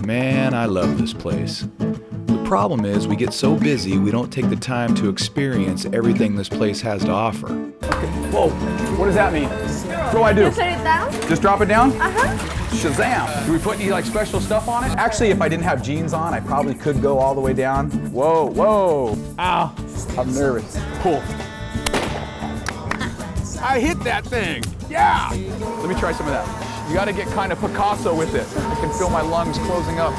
Man, I love this place. The problem is we get so busy we don't take the time to experience everything this place has to offer. Okay. Whoa, what does that mean? What do I do? Just set it down. Just drop it down? Uh-huh. Shazam! Do we put any like special stuff on it? Actually, if I didn't have jeans on, I probably could go all the way down. Whoa, whoa. Ow, I'm nervous. Pull. I hit that thing. Yeah! Let me try some of that. You gotta get kind of Picasso with it. I can feel my lungs closing up.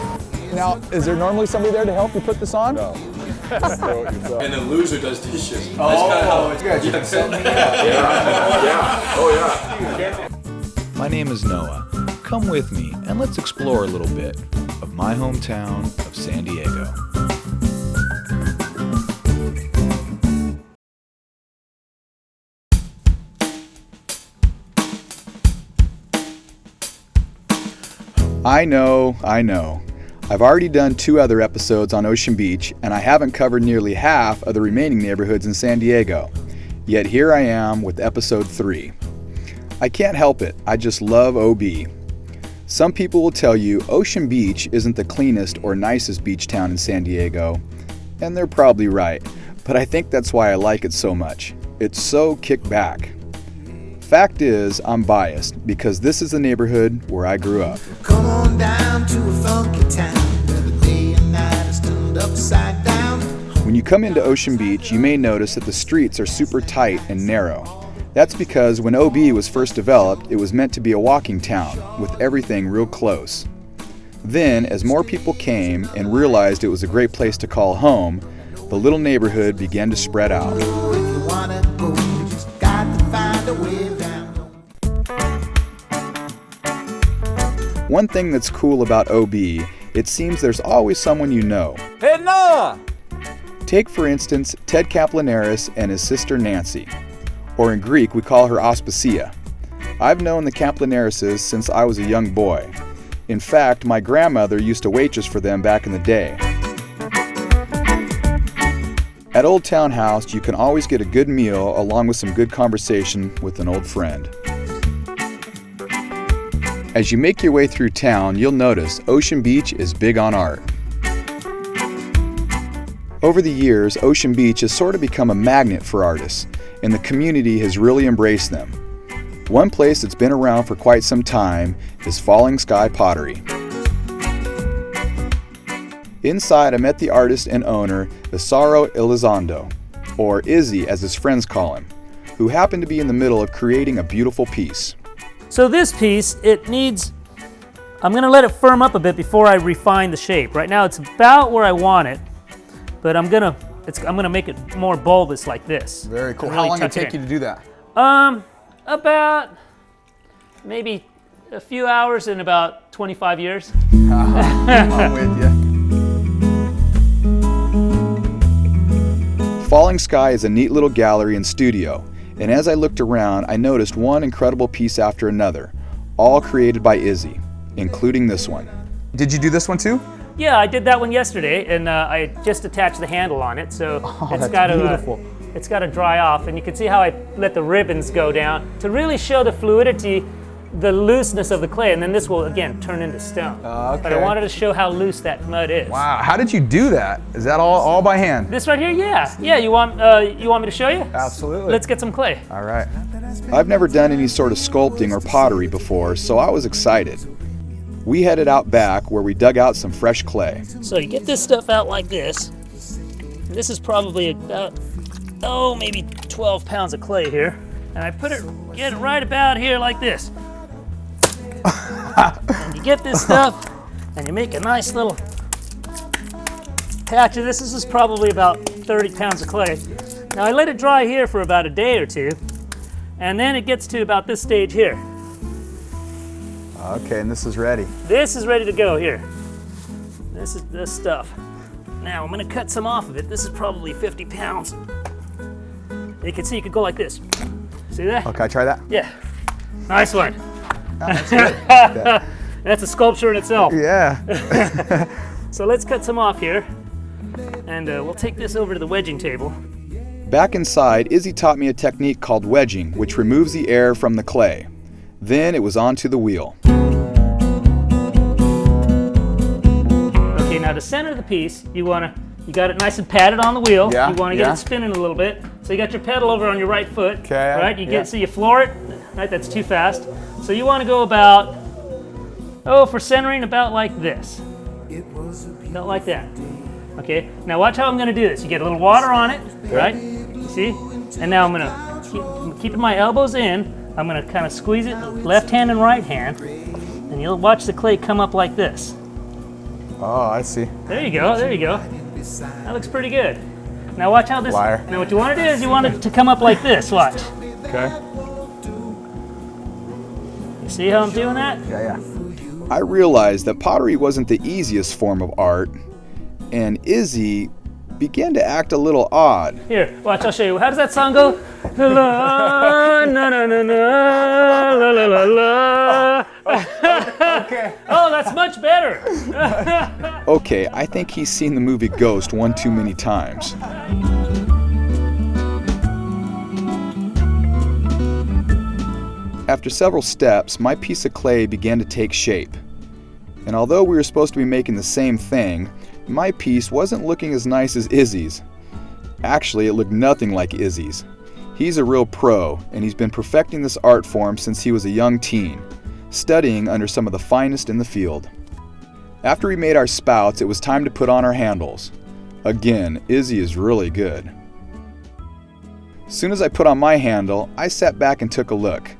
Now, is there normally somebody there to help you put this on? No. And the loser does dishes. Oh, that's kind of how you guys can sell me out. Yeah. Oh, yeah. My name is Noah. Come with me and let's explore a little bit of my hometown of San Diego. I know. I've already done 2 other episodes on Ocean Beach, and I haven't covered nearly half of the remaining neighborhoods in San Diego. Yet here I am with episode 3. I can't help it, I just love OB. Some people will tell you Ocean Beach isn't the cleanest or nicest beach town in San Diego, and they're probably right, but I think that's why I like it so much. It's so kick back. Fact is, I'm biased because this is the neighborhood where I grew up. Come on down to a funky town where the day and night is turned upside down. When you come into Ocean Beach, you may notice that the streets are super tight and narrow. That's because when OB was first developed, it was meant to be a walking town with everything real close. Then, as more people came and realized it was a great place to call home, the little neighborhood began to spread out. If you wanna go, you just got to find a way around. One thing that's cool about OB, it seems there's always someone you know. Hey, Noah! Take, for instance, Ted Kaplanaris and his sister Nancy, or in Greek we call her Aspasia. I've known the Kaplanarises since I was a young boy. In fact, my grandmother used to waitress for them back in the day. At Old Town House, you can always get a good meal along with some good conversation with an old friend. As you make your way through town, you'll notice Ocean Beach is big on art. Over the years, Ocean Beach has sort of become a magnet for artists, and the community has really embraced them. One place that's been around for quite some time is Falling Sky Pottery. Inside, I met the artist and owner, Isaro Elizondo, or Izzy as his friends call him, who happened to be in the middle of creating a beautiful piece. So this piece, I'm gonna let it firm up a bit before I refine the shape. Right now it's about where I want it, but I'm gonna make it more bulbous like this. Very cool. Really How long did it tuck take you to do that? About maybe a few hours and about 25 years. I'm with you. Falling Sky is a neat little gallery and studio, and as I looked around, I noticed one incredible piece after another, all created by Izzy, including this one. Did you do this one too? Yeah, I did that one yesterday, and I just attached the handle on it, so it's got to dry off, and you can see how I let the ribbons go down to really show the fluidity, the looseness of the clay, and then this will again turn into stone. Okay. But I wanted to show how loose that mud is. Wow, how did you do that? Is that all by hand? This right here, yeah. You want me to show you? Absolutely. Let's get some clay. All right. I've never done any sort of sculpting or pottery before, so I was excited. We headed out back where we dug out some fresh clay. So you get this stuff out like this. This is probably about, maybe 12 pounds of clay here. And I get it right about here like this. And you get this stuff, and you make a nice little patch of this. This is probably about 30 pounds of clay. Now I let it dry here for about a day or two, and then it gets to about this stage here. Okay, and this is ready. This is ready to go here. This is this stuff. Now I'm gonna cut some off of it. This is probably 50 pounds. You can see you could go like this. See that? Okay, I try that? Yeah. Nice one. That's good. That's a sculpture in itself. Yeah. So let's cut some off here, and we'll take this over to the wedging table. Back inside, Izzy taught me a technique called wedging, which removes the air from the clay. Then it was onto the wheel. Now to center the piece, you got it nice and padded on the wheel. Yeah, You want to get yeah. it spinning a little bit. So you got your pedal over on your right foot. Okay, Right? yeah. So you floor it. Right? That's too fast. So you want to go about, for centering, about like this. About like that. Okay. Now watch how I'm going to do this. You get a little water on it, right? You see? And now I'm going to keeping my elbows in. I'm going to kind of squeeze it, left hand and right hand, and you'll watch the clay come up like this. Oh, I see. There you go. There you go. That looks pretty good. Now watch how this. Liar. Now what you want to do is you want it to come up like this. Watch. Okay. You see how I'm doing that? Yeah. I realized that pottery wasn't the easiest form of art, and Izzy began to act a little odd. Here, watch. I'll show you. How does that song go? La na na na na la la la la. Okay. Oh, that's much better. Okay, I think he's seen the movie Ghost one too many times. After several steps, my piece of clay began to take shape. And although we were supposed to be making the same thing, my piece wasn't looking as nice as Izzy's. Actually, it looked nothing like Izzy's. He's a real pro, and he's been perfecting this art form since he was a young teen, studying under some of the finest in the field. After we made our spouts, it was time to put on our handles. Again, Izzy is really good. As soon as I put on my handle, I sat back and took a look.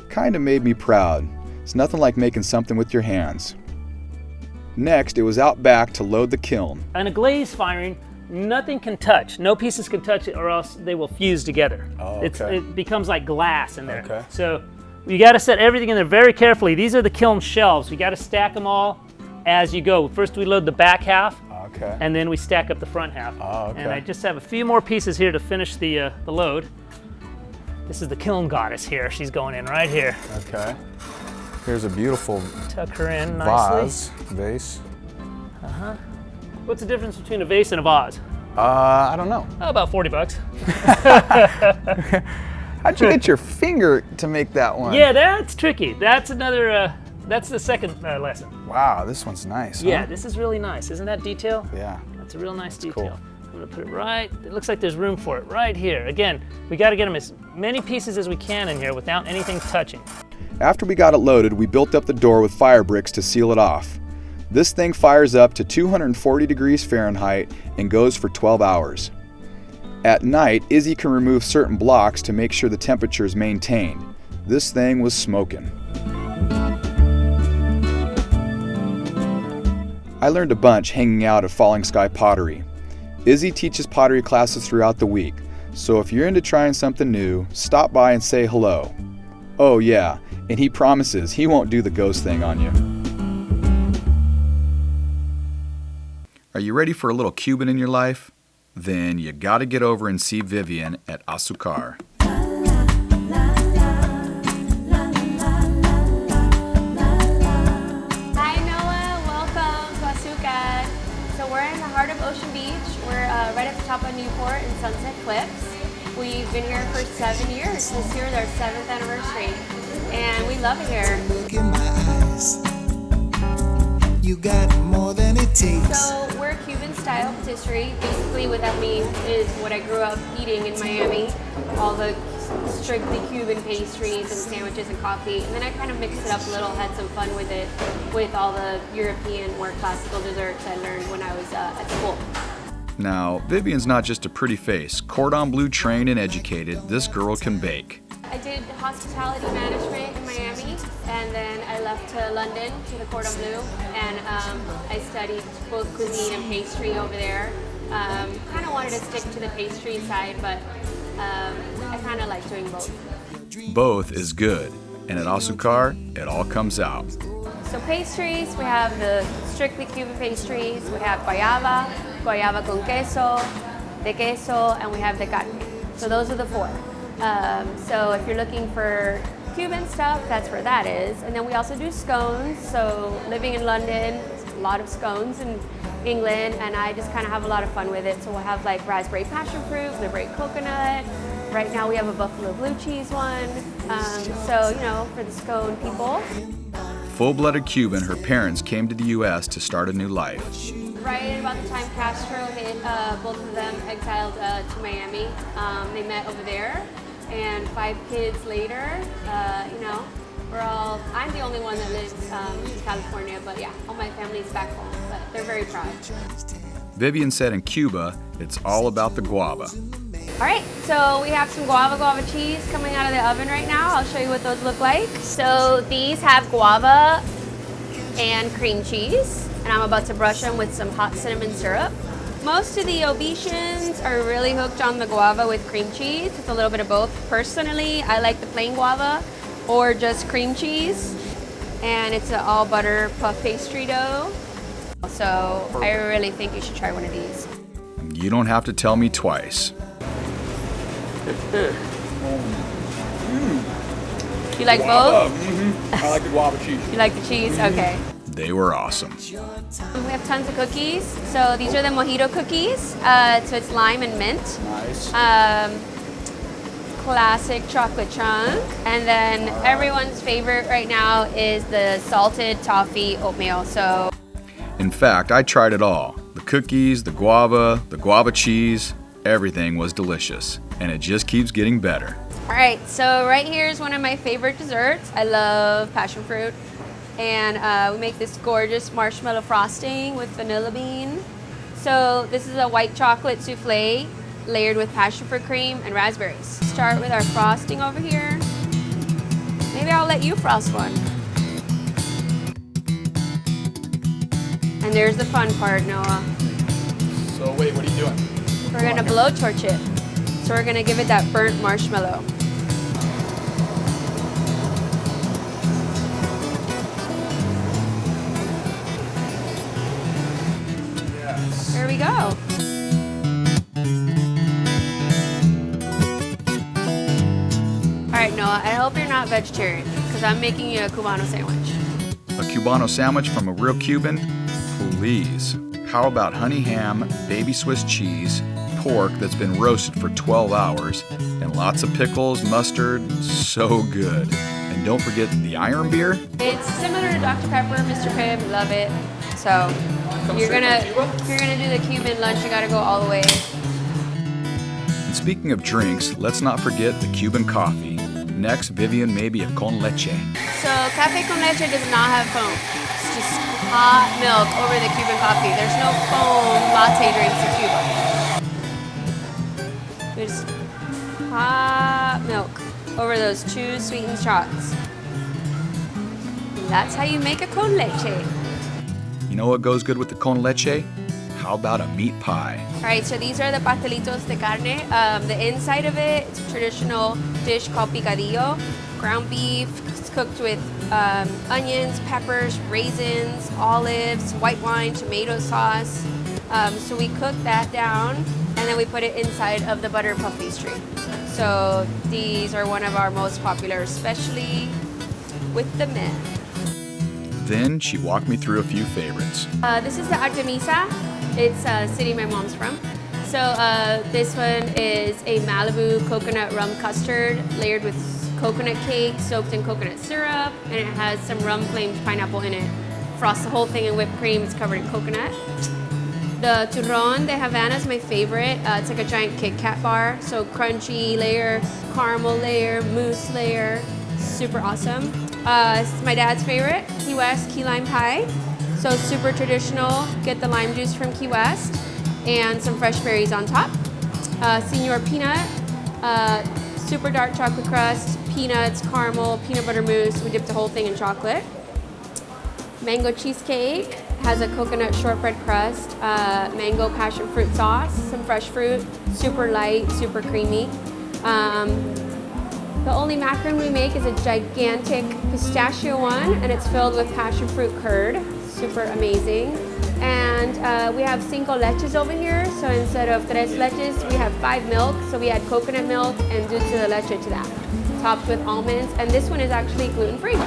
Kinda made me proud. It's nothing like making something with your hands. Next, it was out back to load the kiln. On a glaze firing, nothing can touch. No pieces can touch it, or else they will fuse together. Oh, okay. It becomes like glass in there. Okay. So you got to set everything in there very carefully. These are the kiln shelves. We got to stack them all as you go. First, we load the back half, Okay. and then we stack up the front half. Oh, okay. And I just have a few more pieces here to finish the load. This is the kiln goddess here. She's going in right here. Okay. Here's a beautiful Tuck her in nicely. vase. What's the difference between a vase and a vase? I don't know. Oh, about $40. How'd you get your finger to make that one? Yeah, that's tricky. That's another. That's the second lesson. Wow, this one's nice. Yeah, Huh? this is really nice. Isn't that detail? Yeah. That's a real nice detail. cool. I'm gonna put it right. It looks like there's room for it right here. Again, we got to get them as many pieces as we can in here without anything touching. After we got it loaded, we built up the door with fire bricks to seal it off. This thing fires up to 240 degrees Fahrenheit and goes for 12 hours. At night, Izzy can remove certain blocks to make sure the temperature is maintained. This thing was smoking. I learned a bunch hanging out at Falling Sky Pottery. Izzy teaches pottery classes throughout the week, so if you're into trying something new, stop by and say hello. Oh yeah, and he promises he won't do the ghost thing on you. Are you ready for a little Cuban in your life? Then you gotta get over and see Vivian at Azucar. Hi Noah, welcome to Azucar. So we're in the heart of Ocean Beach. We're right at the top of Newport in Sunset Cliffs. We've been here for 7 years. This year is our 7th anniversary, and we love it here. Look in my eyes. You got more than it takes. So we're a Cuban style patisserie. Basically what that means is what I grew up eating in Miami, all the strictly Cuban pastries and sandwiches and coffee. And then I kind of mixed it up a little, had some fun with it, with all the European, more classical desserts I learned when I was at school. Now, Vivian's not just a pretty face. Cordon Bleu trained and educated, this girl can bake. I did hospitality management in Miami, and then I left to London to the Cordon Bleu, and I studied both cuisine and pastry over there. Kind of wanted to stick to the pastry side, but I kind of like doing both. Both is good, and at Azucar, it all comes out. So pastries, we have the strictly Cuban pastries. We have guayaba, guayaba con queso, de queso, and we have de carne. So those are the 4. So if you're looking for Cuban stuff, that's where that is. And then we also do scones. So living in London, a lot of scones in England, and I just kind of have a lot of fun with it. So we'll have like raspberry passion fruit, blueberry coconut. Right now we have a buffalo blue cheese one. So, you know, for the scone people. Full-blooded Cuban, her parents came to the U.S. to start a new life. right about the time Castro hit, both of them exiled to Miami. They met over there, and 5 kids later, you know, I'm the only one that lives in California, but yeah, all my family's back home, but they're very proud. Vivian said in Cuba, it's all about the guava. All right, so we have some guava cheese coming out of the oven right now. I'll show you what those look like. So these have guava and cream cheese, and I'm about to brush them with some hot cinnamon syrup. Most of the Obesians are really hooked on the guava with cream cheese. It's a little bit of both. Personally, I like the plain guava or just cream cheese, and it's an all butter puff pastry dough. So I really think you should try one of these. You don't have to tell me twice. You like both? I like the guava cheese. You like the cheese? Okay. They were awesome. We have tons of cookies. So these are the mojito cookies. So it's lime and mint. Nice. Classic chocolate chunk. And then everyone's favorite right now is the salted toffee oatmeal. So In fact, I tried it all. The cookies, the guava cheese, everything was delicious. And it just keeps getting better. all right, so right here is one of my favorite desserts. I love passion fruit. And we make this gorgeous marshmallow frosting with vanilla bean. So this is a white chocolate souffle layered with passion fruit cream and raspberries. Start with our frosting over here. Maybe I'll let you frost one. And there's the fun part, Noah. So wait, what are you doing? We're gonna blowtorch it. So we're gonna give it that burnt marshmallow. Yes. There we go. All right, Noah, I hope you're not vegetarian because I'm making you a Cubano sandwich. A Cubano sandwich from a real Cuban? Please. How about honey ham, baby Swiss cheese, pork that's been roasted for 12 hours, and lots of pickles, mustard, so good. And don't forget the iron beer. It's similar to Dr. Pepper, Mr. Pibb, love it. So if you're gonna do the Cuban lunch, you gotta go all the way. And speaking of drinks, let's not forget the Cuban coffee. Next, Vivian may be a con leche. So cafe con leche does not have foam. It's just hot milk over the Cuban coffee. There's no foam latte drinks in Cuba. There's hot milk over those 2 sweetened shots. That's how you make a con leche. You know what goes good with the con leche? How about a meat pie? All right, so these are the pastelitos de carne. The inside of it, it's a traditional dish called picadillo. Ground beef, it's cooked with onions, peppers, raisins, olives, white wine, tomato sauce. So we cook that down, and then we put it inside of the butter puff pastry. So these are one of our most popular, especially with the men. Then she walked me through a few favorites. This is the Artemisa. It's a city my mom's from. So this one is a Malibu coconut rum custard layered with coconut cake soaked in coconut syrup, and it has some rum flamed pineapple in it. Frost the whole thing in whipped cream. It's covered in coconut. The Turron de Havana is my favorite. It's like a giant Kit Kat bar. So crunchy layer, caramel layer, mousse layer. Super awesome. This is my dad's favorite, Key West key lime pie. So super traditional. Get the lime juice from Key West and some fresh berries on top. Senor Peanut, super dark chocolate crust, peanuts, caramel, peanut butter mousse. We dipped the whole thing in chocolate. Mango cheesecake has a coconut shortbread crust, mango passion fruit sauce, some fresh fruit, super light, super creamy. The only macaron we make is a gigantic pistachio one, and it's filled with passion fruit curd. Super amazing. And we have 5 leches over here. So instead of 3 leches, we have 5 milk. So we add coconut milk and dulce de leche to that, topped with almonds. And this one is actually gluten-free.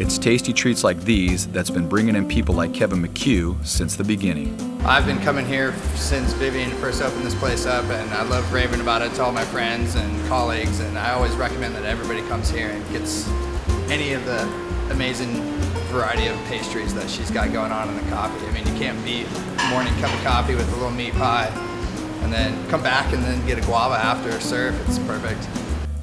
It's tasty treats like these that's been bringing in people like Kevin McHugh since the beginning. I've been coming here since Vivian first opened this place up, and I love raving about it to all my friends and colleagues, and I always recommend that everybody comes here and gets any of the amazing variety of pastries that she's got going on in the coffee. I mean, you can't beat a morning cup of coffee with a little meat pie and then come back and then get a guava after a serve. It's perfect.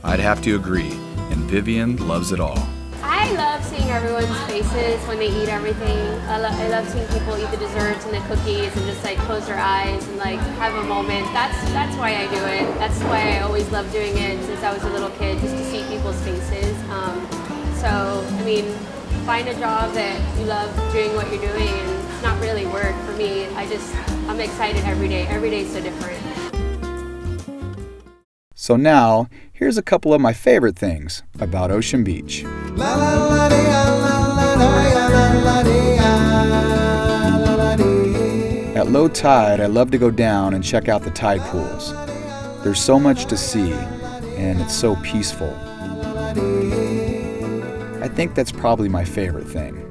I'd have to agree, and Vivian loves it all. I love seeing everyone's faces when they eat everything. I love seeing people eat the desserts and the cookies and just like close their eyes and like have a moment. That's why I do it. That's why I always loved doing it since I was a little kid, just to see people's faces. So, I mean, find a job that you love doing what you're doing, and it's not really work for me. I'm excited every day. Every day is so different. So now, here's a couple of my favorite things about Ocean Beach. At low tide, I love to go down and check out the tide pools. There's so much to see, and it's so peaceful. I think that's probably my favorite thing.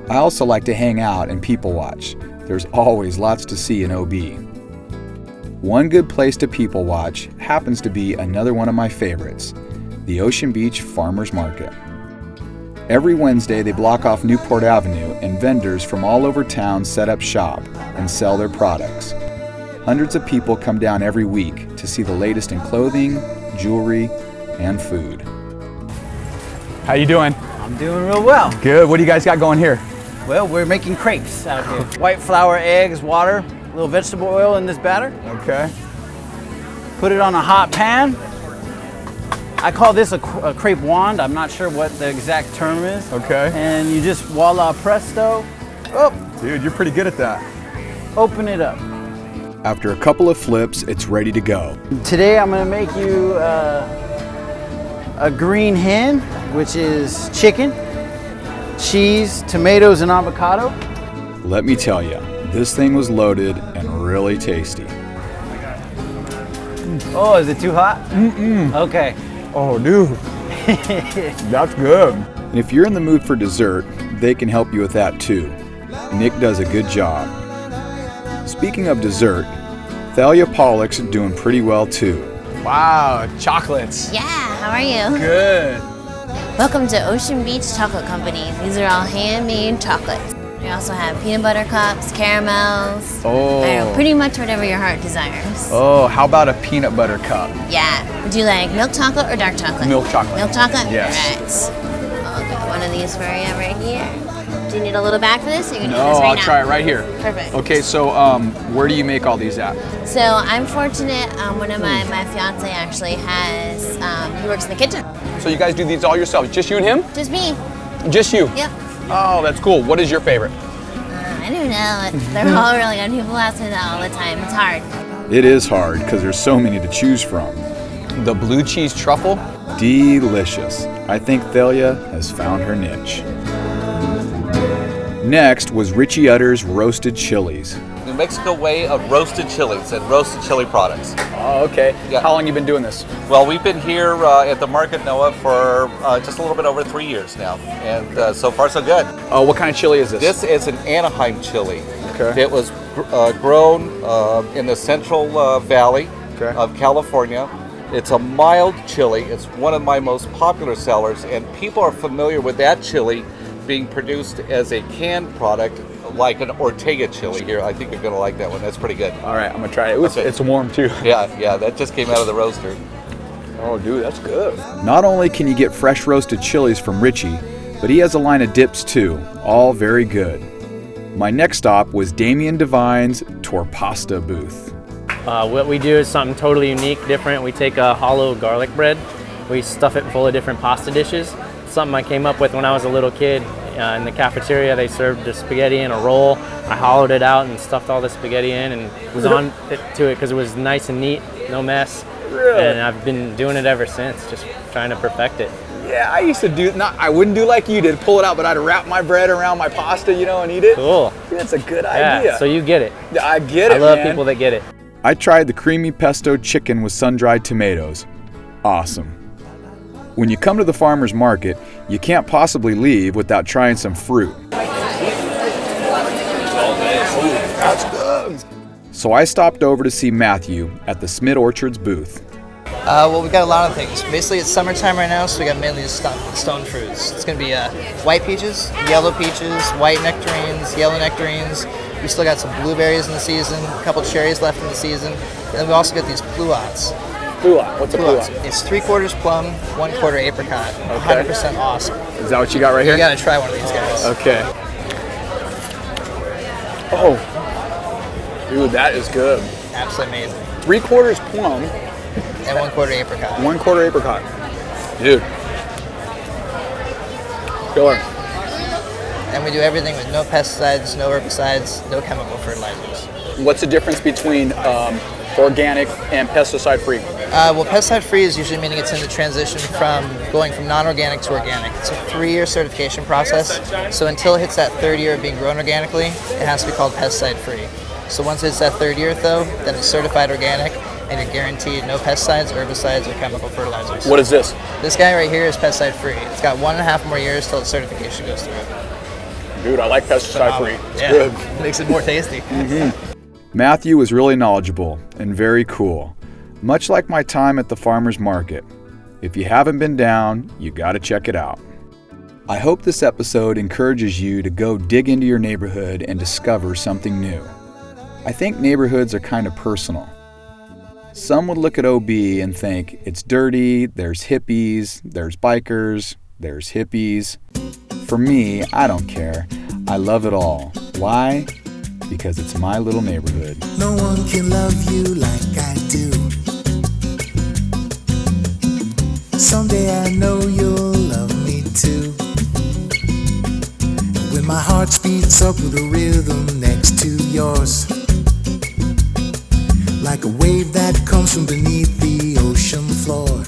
I also like to hang out and people watch. There's always lots to see in OB. One good place to people watch happens to be another one of my favorites, the Ocean Beach Farmers Market. Every Wednesday they block off Newport Avenue and vendors from all over town set up shop and sell their products. Hundreds of people come down every week to see the latest in clothing, jewelry, and food. How you doing? I'm doing real well. Good. What do you guys got going here? Well, we're making crepes out here. White flour, eggs, water, a little vegetable oil in this batter. Okay. Put it on a hot pan. I call this a crepe wand. I'm not sure what the exact term is. Okay. And you just voila presto. Oh, Dude, you're pretty good at that. open it up. After a couple of flips, it's ready to go. Today I'm gonna make you a green hen, which is chicken, cheese, tomatoes, and avocado. Let me tell you, this thing was loaded and really tasty. Oh, is it too hot? Okay. Oh, dude. That's good. And if you're in the mood for dessert, they can help you with that too. Nick does a good job. Speaking of dessert, Thalia Pollock's doing pretty well too. Wow, chocolates. Yeah, how are you? Good. Welcome to Ocean Beach Chocolate Company. These are all handmade chocolates. We also have peanut butter cups, caramels. Oh. I don't know, pretty much whatever your heart desires. Oh, how about a peanut butter cup? Yeah. Would you like milk chocolate or dark chocolate? Milk chocolate. Milk chocolate? Yes. All right. I'll get one of these for you right here. Do you need a little bag for this? Or you can do No, this right I'll now? try it right here. Perfect. Okay, so where do you make all these at? So I'm fortunate. One of my fiance actually has. He works in the kitchen. So you guys do these all yourselves? Just you and him? Just me. Just you? Yep. Oh, that's cool. What is your favorite? I don't know. They're all really good. People ask me that all the time. It's hard. It is hard because there's so many to choose from. The blue cheese truffle? Delicious. I think Thalia has found her niche. Next was Richie Utter's roasted chilies. New Mexico way of roasted chilies and roasted chili products. Oh, okay. Yeah. How long you been doing this? Well, we've been here at the market, Noah, for just a little bit over 3 years now, and so far so good. What kind of chili is this? This is an Anaheim chili. Okay. It was grown in the Central Valley of California. It's a mild chili. It's one of my most popular sellers, and people are familiar with that chili being produced as a canned product, like an Ortega chili here. I think you're going to like that one. That's pretty good. All right, I'm going to try it. Ooh, Okay. It's warm too. Yeah, that just came out of the roaster. Oh, dude, that's good. Not only can you get fresh roasted chilies from Richie, but he has a line of dips too, all very good. My next stop was Damian Devine's Torpasta booth. What we do is something totally unique, different. We take a hollow garlic bread, we stuff it full of different pasta dishes. Something I came up with when I was a little kid. In the cafeteria, they served the spaghetti in a roll. I hollowed it out and stuffed all the spaghetti in and was on to it because it was nice and neat, no mess. Really? And I've been doing it ever since, just trying to perfect it. Yeah, I used to do, I wouldn't do like you did, pull it out, but I'd wrap my bread around my pasta, and eat it. Cool. Dude, that's a good Yeah, idea. so you get it. I get it, I love man. people that get it. I tried the creamy pesto chicken with sun-dried tomatoes. Awesome. When you come to the farmer's market, you can't possibly leave without trying some fruit. That's good. So I stopped over to see Matthew at the Smith Orchards booth. Well, we got a lot of things. Basically, it's summertime right now, so we got mainly stone fruits. It's going to be white peaches, yellow peaches, white nectarines, yellow nectarines. We still got some blueberries in the season, a couple cherries left in the season, and then we also got these pluots. Pluot. What's a pluot? It's 3/4 plum, 1/4 apricot. 100% awesome. Is that what you got right here? You got to try one of these guys. Okay. Oh, dude, that is good. Absolutely amazing. 3/4 plum. And 1/4 apricot. 1/4 apricot. Dude. Killer. And we do everything with no pesticides, no herbicides, no chemical fertilizers. What's the difference between organic and pesticide-free? Well, pesticide-free is usually meaning it's in the transition from going from non-organic to organic. It's a 3-year certification process. So until it hits that 3rd year of being grown organically, it has to be called pesticide-free. So once it's that 3rd year, though, then it's certified organic, and you're guaranteed no pesticides, herbicides, or chemical fertilizers. What is this? This guy right here is pesticide-free. It's got 1.5 more years till its certification goes through. Dude, I like pesticide-free. It's yeah. good. Makes it more tasty. Matthew was really knowledgeable and very cool, much like my time at the farmer's market. If you haven't been down, you gotta check it out. I hope this episode encourages you to go dig into your neighborhood and discover something new. I think neighborhoods are kind of personal. Some would look at OB and think it's dirty, there's hippies, there's bikers, there's hippies. For me, I don't care. I love it all. Why? Because it's my little neighborhood. No one can love you like I do. Someday I know you'll love me too. When my heart speeds up with a rhythm next to yours, like a wave that comes from beneath the ocean floor.